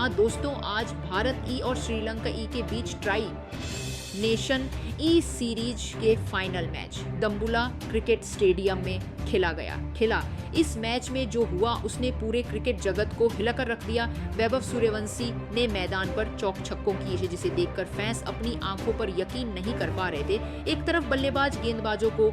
हाँ दोस्तों, आज भारत ई और श्रीलंका ई के बीच ट्राई नेशन ई सीरीज के final match Dambulla cricket stadium में खेला। इस मैच में जो हुआ उसने पूरे क्रिकेट जगत को हिलाकर रख दिया। वैभव सूर्यवंशी ने मैदान पर चौक छक्कों किए, जिसे देखकर फैंस अपनी आंखों पर यकीन नहीं कर पा रहे थे। एक तरफ बल्लेबाज गेंदबाजों को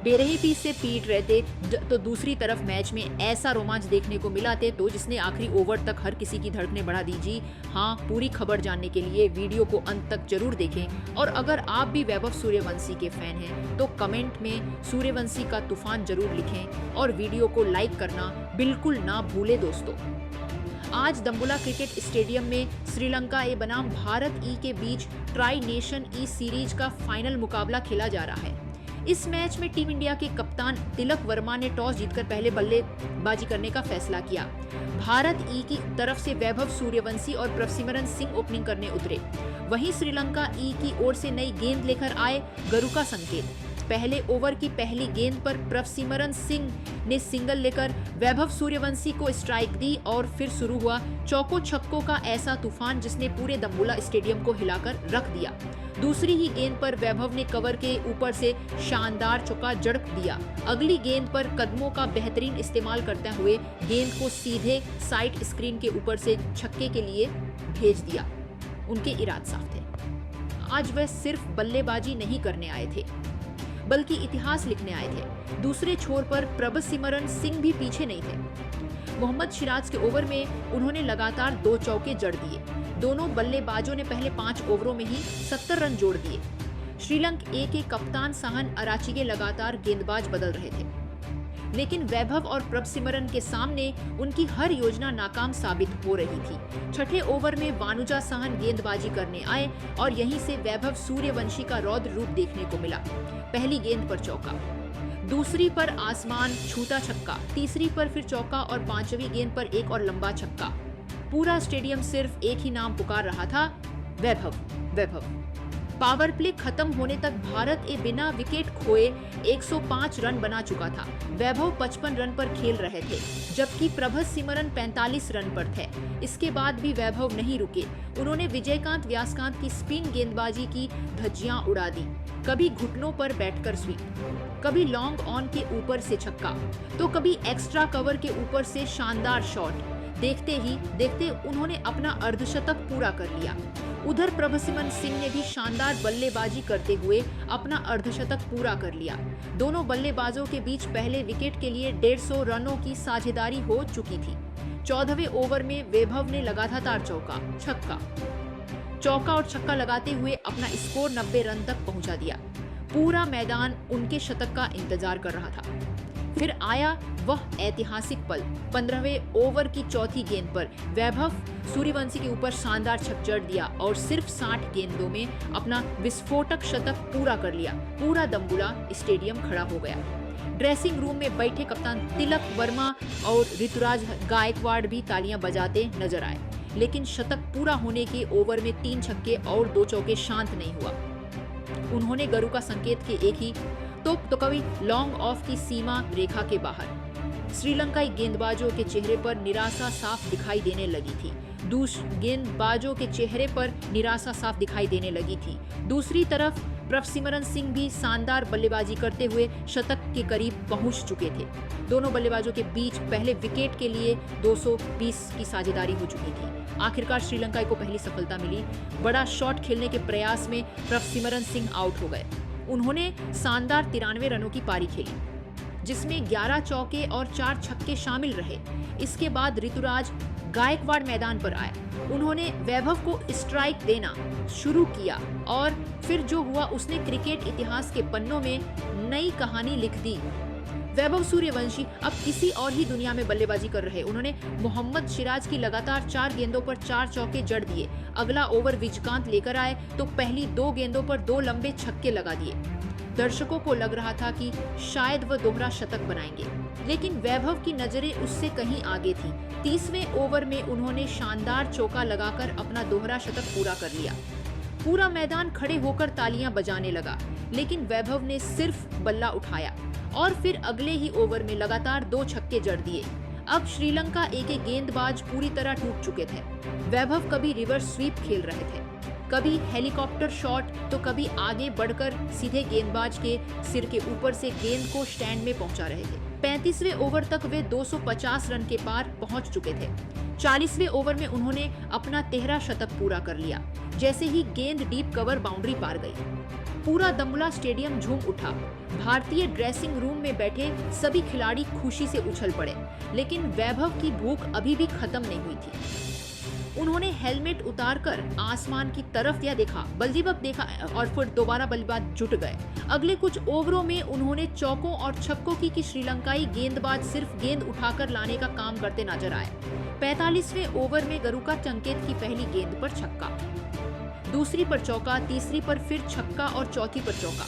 बेरही से पीट रहे थे, तो दूसरी तरफ मैच में ऐसा रोमांच देखने को मिला थे तो जिसने आखिरी ओवर तक हर किसी की धड़कनें बढ़ा दी जी। हाँ, पूरी खबर जानने के लिए वीडियो को अंत तक जरूर देखें। और अगर आप भी वैभव सूर्यवंशी के फैन हैं तो कमेंट में सूर्यवंशी का तूफान जरूर लिखें और वीडियो को लाइक करना बिल्कुल ना भूलें दोस्तों। आज दम्बुला क्रिकेट स्टेडियम में श्रीलंका ए बनाम भारत ई के बीच ट्राई नेशन ई सीरीज का फाइनल मुकाबला खेला जा रहा है। इस मैच में टीम इंडिया के कप्तान तिलक वर्मा ने टॉस जीतकर पहले बल्लेबाजी करने का फैसला किया। भारत ई की तरफ से वैभव सूर्यवंशी और प्रभसिमरन सिंह ओपनिंग करने उतरे। वहीं श्रीलंका ई की ओर से नई गेंद लेकर आए गरुका संकेत। पहले ओवर की पहली गेंद पर प्रभसिमरन सिंह ने सिंगल लेकर वैभव सूर्यवंशी को स्ट्राइक दी और फिर शुरू हुआ चौकों छक्कों का ऐसा तूफान जिसने पूरे दम्बुला स्टेडियम को हिलाकर रख दिया। दूसरी ही गेंद पर वैभव ने कवर के ऊपर से शानदार चौका जड़ दिया। अगली गेंद पर कदमों का बेहतरीन इस्तेमाल करते हुए गेंद को सीधे साइड स्क्रीन के ऊपर से छक्के के लिए भेज दिया। उनके इरादे साफ थे। आज वह सिर्फ बल्लेबाजी नहीं करने आए थे बल्कि इतिहास लिखने आए थे। दूसरे छोर पर प्रभसिमरन सिंह भी पीछे नहीं थे। मोहम्मद सिराज के ओवर में उन्होंने लगातार 2 चौके जड़ दिए। दोनों बल्लेबाजों ने पहले 5 ओवरों में ही 70 रन जोड़ दिए। श्रीलंका ए के कप्तान साहन अराचिगे लगातार गेंदबाज बदल रहे थे, लेकिन वैभव और प्रभसिमरन के सामने उनकी हर योजना नाकाम साबित हो रही थी। छठे ओवर में वानुजा साहन गेंदबाजी करने आए और यहीं से वैभव सूर्यवंशी का रौद्र रूप देखने को मिला। पहली गेंद पर चौका, दूसरी पर आसमान छूता छक्का, तीसरी पर फिर चौका और 5वीं गेंद पर एक और लंबा छक्का। पूरा स्टेडियम सिर्फ एक ही नाम पुकार रहा था, वैभव। पावर प्ले खत्म होने तक भारत ए बिना विकेट खोए 105 रन बना चुका था। वैभव 55 रन पर खेल रहे थे, जबकि प्रभसिमरन 45 रन पर थे। इसके बाद भी वैभव नहीं रुके। उन्होंने विजयकांत व्यासकांत की स्पिन गेंदबाजी की धज्जियां उड़ा दी। कभी घुटनों पर बैठकर स्वीप, कभी लॉन्ग ऑन के ऊपर से छक्का, तो कभी एक्स्ट्रा कवर के ऊपर से शानदार शॉट। देखते ही देखते उन्होंने अपना अर्धशतक पूरा कर लिया। उधर प्रभसिमरन सिंह ने भी शानदार बल्लेबाजी करते हुए अपना अर्धशतक पूरा कर लिया। दोनों बल्लेबाजों के बीच पहले विकेट के लिए 150 रनों की साझेदारी हो चुकी थी। 14वें ओवर में वैभव ने लगातार चौका और छक्का लगाते हुए अपना स्कोर 90 रन तक पहुंचा दिया। पूरा मैदान उनके शतक का इंतजार कर रहा था। फिर आया वह ऐतिहासिक पल। 15वें ओवर की चौथी गेंद पर वैभव सूर्यवंशी के ऊपर शानदार छक्का जड़ दिया और सिर्फ 60 गेंदों में अपना विस्फोटक शतक पूरा कर लिया। पूरा दम्बुला स्टेडियम खड़ा हो गया। ड्रेसिंग रूम में बैठे कप्तान तिलक वर्मा और ऋतुराज गायकवाड़ भी तालियां बजाते नजर आए, लेकिन शतक पूरा होने के ओवर में 3 छक्के और 2 चौके शांत नहीं हुआ। उन्होंने गरुका संकेत के एक ही तो कभी लॉन्ग ऑफ की सीमा रेखा के बाहर। श्रीलंकाई गेंदबाजों के चेहरे पर निराशा साफ दिखाई देने लगी थी। दूसरी तरफ प्रभसिमरन सिंह भी शानदार बल्लेबाजी करते हुए शतक के करीब पहुंच चुके थे। दोनों बल्लेबाजों के बीच पहले विकेट के लिए 220 की साझेदारी हो चुकी थी। आखिरकार श्रीलंका को पहली सफलता मिली। बड़ा शॉट खेलने के प्रयास में प्रभसिमरन सिंह आउट हो गए। उन्होंने शानदार 93 रनों की पारी खेली, जिसमें 11 चौके और 4 छक्के शामिल रहे। इसके बाद ऋतुराज गायकवाड़ मैदान पर आया। उन्होंने वैभव को स्ट्राइक देना शुरू किया और फिर जो हुआ उसने क्रिकेट इतिहास के पन्नों में नई कहानी लिख दी। वैभव सूर्यवंशी अब किसी और ही दुनिया में बल्लेबाजी कर रहे। उन्होंने मोहम्मद सिराज की लगातार 4 गेंदों पर 4 चौके जड़ दिए। अगला ओवर विजयकांत लेकर आए तो पहली 2 गेंदों पर 2 लंबे छक्के लगा दिए। दर्शकों को लग रहा था कि शायद वह दोहरा शतक बनाएंगे, लेकिन वैभव की नजरें उससे कहीं आगे थी। 30वें ओवर में उन्होंने शानदार चौका लगाकर अपना दोहरा शतक पूरा कर लिया। पूरा मैदान खड़े होकर तालियां बजाने लगा, लेकिन वैभव ने सिर्फ बल्ला उठाया और फिर अगले ही ओवर में लगातार 2 छक्के जड़ दिए। अब श्रीलंका एक एक गेंदबाज पूरी तरह टूट चुके थे। वैभव कभी रिवर्स स्वीप खेल रहे थे, कभी हेलीकॉप्टर शॉट, तो कभी आगे बढ़कर सीधे गेंदबाज के सिर के ऊपर से गेंद को स्टैंड में पहुंचा रहे थे। 35वें ओवर तक वे 250 रन के पार पहुंच चुके थे। 40वें ओवर में उन्होंने अपना 13 शतक पूरा कर लिया। जैसे ही गेंद डीप कवर बाउंड्री पार गई, पूरा दम्बुला स्टेडियम झूम उठा। भारतीय ड्रेसिंग रूम में बैठे सभी खिलाड़ी खुशी से उछल पड़े, लेकिन वैभव की भूख अभी भी खत्म नहीं हुई थी। उन्होंने हेलमेट उतारकर आसमान की तरफ देखा, बल्लेबाज देखा और फिर दोबारा बल्लेबाज जुट गए। अगले कुछ ओवरों में उन्होंने चौकों और छक्कों की श्रीलंकाई गेंदबाज सिर्फ गेंद उठाकर लाने का काम करते नजर आए। 45वें ओवर में गरुका संकेत की पहली गेंद पर छक्का, दूसरी पर चौका, तीसरी पर फिर छक्का और चौथी पर चौका।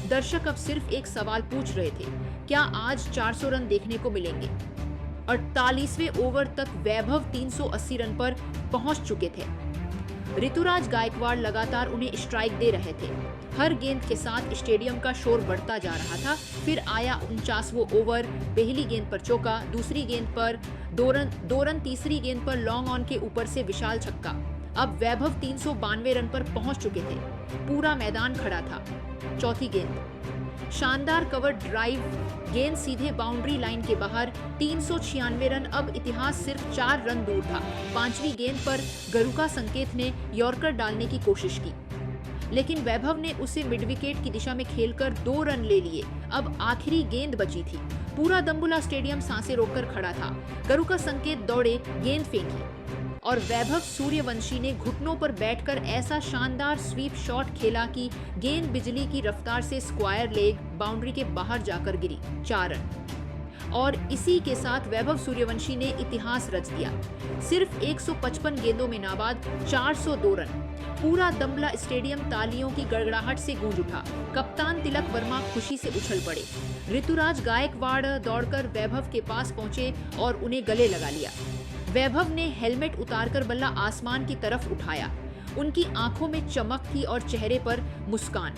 दर्शक अब सिर्फ एक सवाल पूछ रहे थे, क्या आज 400 रन देखने को मिलेंगे? 48वें ओवर तक वैभव 380 रन पर पहुंच चुके थे। ऋतुराज गायकवाड़ लगातार उन्हें स्ट्राइक दे रहे थे। हर गेंद के साथ स्टेडियम का शोर बढ़ता जा रहा था। फिर आया 49वां ओवर, पहली गेंद पर चौका, दूसरी गेंद पर दो रन, तीसरी गेंद पर लॉन्ग ऑन के ऊपर से विशाल छक्का। अब वैभव 392 रन पर पहुंच चुके थे। पूरा मैदान खड़ा था। चौथी गेंद, शानदार कवर ड्राइव, गेंद सीधे बाउंड्री लाइन के बाहर। 396 रन। अब इतिहास सिर्फ 4 रन दूर था। 5वीं गेंद पर गरुका संकेत ने यॉर्कर डालने की कोशिश की, लेकिन वैभव ने उसे मिड विकेट की दिशा में खेलकर 2 रन ले लिए। अब आखिरी गेंद बची थी। पूरा दम्बुला स्टेडियम सांसें रोककर खड़ा था। गरुका संकेत दौड़े, गेंद फेंकी और वैभव सूर्यवंशी ने घुटनों पर बैठकर ऐसा शानदार स्वीप शॉट खेला कि गेंद बिजली की रफ्तार से स्क्वायर लेग बाउंड्री के बाहर जाकर गिरी। 4 रन। और इसी के साथ वैभव सूर्यवंशी ने इतिहास रच दिया। सिर्फ 155 गेंदों में नाबाद 402 रन। पूरा दम्बला स्टेडियम तालियों की गड़गड़ाहट से गूंज उठा। कप्तान तिलक वर्मा खुशी से उछल पड़े। ऋतुराज गायकवाड़ दौड़कर वैभव के पास पहुंचे और उन्हें गले लगा लिया। वैभव ने हेलमेट उतारकर बल्ला आसमान की तरफ उठाया। उनकी आंखों में चमक थी और चेहरे पर मुस्कान।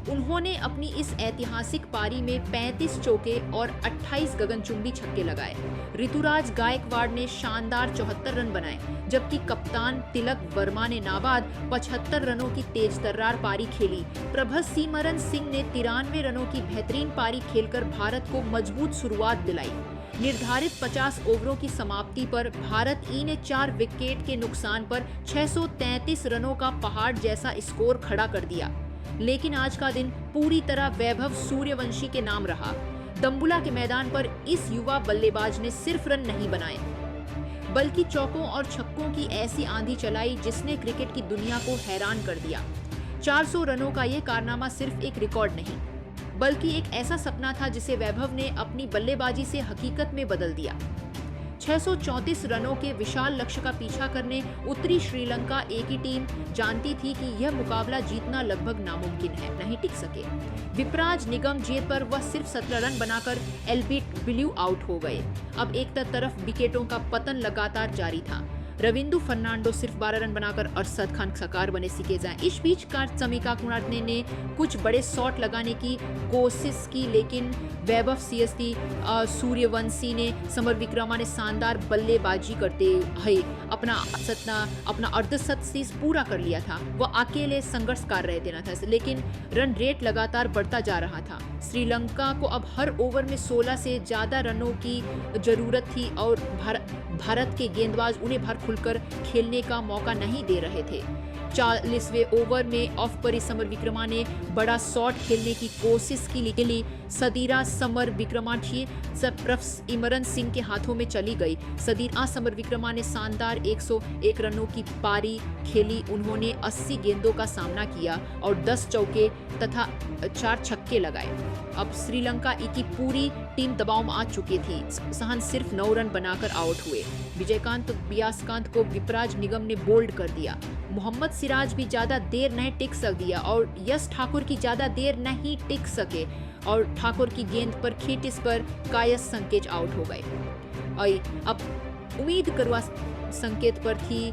उन्होंने अपनी इस ऐतिहासिक पारी में 35 चौके और 28 गगनचुंबी छक्के लगाए। ऋतुराज गायकवाड़ ने शानदार 74 रन बनाए, जबकि कप्तान तिलक वर्मा ने नाबाद 75 रनों की तेज तर्रार पारी खेली। प्रभसिमरन सिंह ने 93 रनों की बेहतरीन पारी खेलकर भारत को मजबूत शुरुआत दिलाई। निर्धारित 50 ओवरों की समाप्ति पर भारत ई ने 4 विकेट के नुकसान पर 633 रनों का पहाड़ जैसा स्कोर खड़ा कर दिया। लेकिन आज का दिन पूरी तरह वैभव सूर्यवंशी के नाम रहा। दम्बुला के मैदान पर इस युवा बल्लेबाज ने सिर्फ रन नहीं बनाए, बल्कि चौकों और छक्कों की ऐसी आंधी चलाई जिसने क्रिकेट की दुनिया को हैरान कर दिया। 400 रनों का ये कारनामा सिर्फ एक रिकॉर्ड नहीं, बल्कि एक ऐसा सपना था जिसे वैभव ने अपनी बल्लेबाजी से हकीकत में बदल दिया। 634 रनों के विशाल लक्ष्य का पीछा करने उतरी श्रीलंका ए की टीम जानती थी कि यह मुकाबला जीतना लगभग नामुमकिन है, नहीं टिक सके। विपराज निगम जीत पर वह सिर्फ 17 रन बनाकर एल्बिट ब्ल्यू आउट हो गए। अब एक तरफ विकेटों का पतन लगातार जारी था। रविंदु फर्नांडो सिर्फ 12 रन बनाकर अरशद खान सकार बने सीखे जाएं। इस बीच समीका कुणारत्ने ने कुछ बड़े शॉट लगाने की कोशिश की, लेकिन वैभव सीएसटी सूर्यवंशी ने समर विक्रमा ने शानदार बल्लेबाजी करते हुए अपना अर्धशतक पूरा कर लिया था। वह अकेले संघर्ष कर रहे थे था, लेकिन रन रेट लगातार बढ़ता जा रहा था। श्रीलंका को अब हर ओवर में 16 से ज्यादा रनों की जरूरत थी और भारत के गेंदबाज उन्हें भर खुलकर खेलने का मौका नहीं दे रहे थे। 40वें ओवर में ऑफ पर समर विक्रमा ने बड़ा शॉट खेलने की कोशिश की, सदीरा समर विक्रमा इमरन सिंह के हाथों में चली गई। सदीरा समर विक्रमा ने शानदार 101 रनों की पारी खेली। उन्होंने 80 गेंदों का सामना किया और 10 चौके तथा 4 छक्के लगाए। अब श्रीलंका की पूरी टीम दबाव में आ चुकी थी। सहन सिर्फ 9 रन बनाकर आउट हुए। विजयकांत बियासकांत को विपराज निगम ने बोल्ड कर दिया। मोहम्मद सिराज भी ज्यादा देर नहीं टिक दिया और यश ठाकुर की ज्यादा देर नहीं टिक सके और ठाकुर की गेंद पर खीटिस पर कायस संकेत आउट हो गए। अब उम्मीद करवा संकेत पर थी,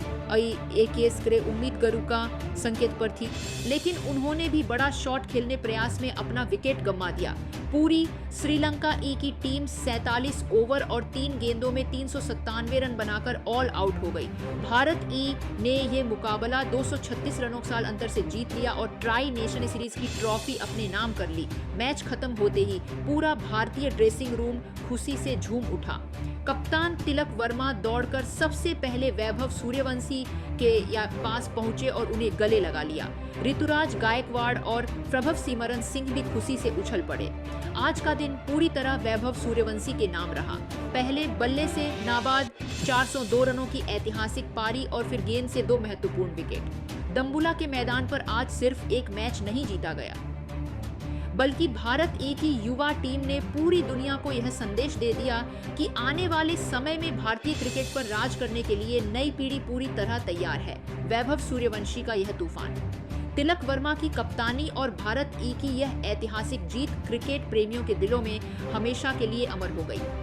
उम्मीद करूँ का संकेत पर थी, लेकिन उन्होंने भी बड़ा शॉट खेलने प्रयास में अपना विकेट गंवा दिया। पूरी श्रीलंका ई की टीम 47 ओवर और 3 गेंदों में 397 रन बनाकर ऑल आउट हो गई। भारत ई ने यह मुकाबला 236 रनों के साल अंतर से जीत लिया और ट्राई नेशन सीरीज की ट्रॉफी अपने नाम कर ली। मैच खत्म होते ही पूरा भारतीय ड्रेसिंग रूम खुशी से झूम उठा। कप्तान तिलक वर्मा दौड़कर सबसे पहले वैभव सूर्यवंशी के पास पहुंचे और उन्हें गले लगा लिया। ऋतुराज गायकवाड़ और प्रभव सिमरन सिंह भी खुशी से उछल पड़े। आज का दिन पूरी तरह वैभव सूर्यवंशी के नाम रहा। पहले बल्ले से नाबाद 402 रनों की ऐतिहासिक पारी और फिर गेंद से 2 महत्वपूर्ण विकेट। दम्बुला के मैदान पर आज सिर्फ एक मैच नहीं जीता गया, बल्कि भारत ए की युवा टीम ने पूरी दुनिया को यह संदेश दे दिया कि आने वाले समय में भारतीय क्रिकेट पर राज करने के लिए नई पीढ़ी पूरी तरह तैयार है। वैभव सूर्यवंशी का यह तूफान, तिलक वर्मा की कप्तानी और भारत ई की यह ऐतिहासिक जीत क्रिकेट प्रेमियों के दिलों में हमेशा के लिए अमर हो गई।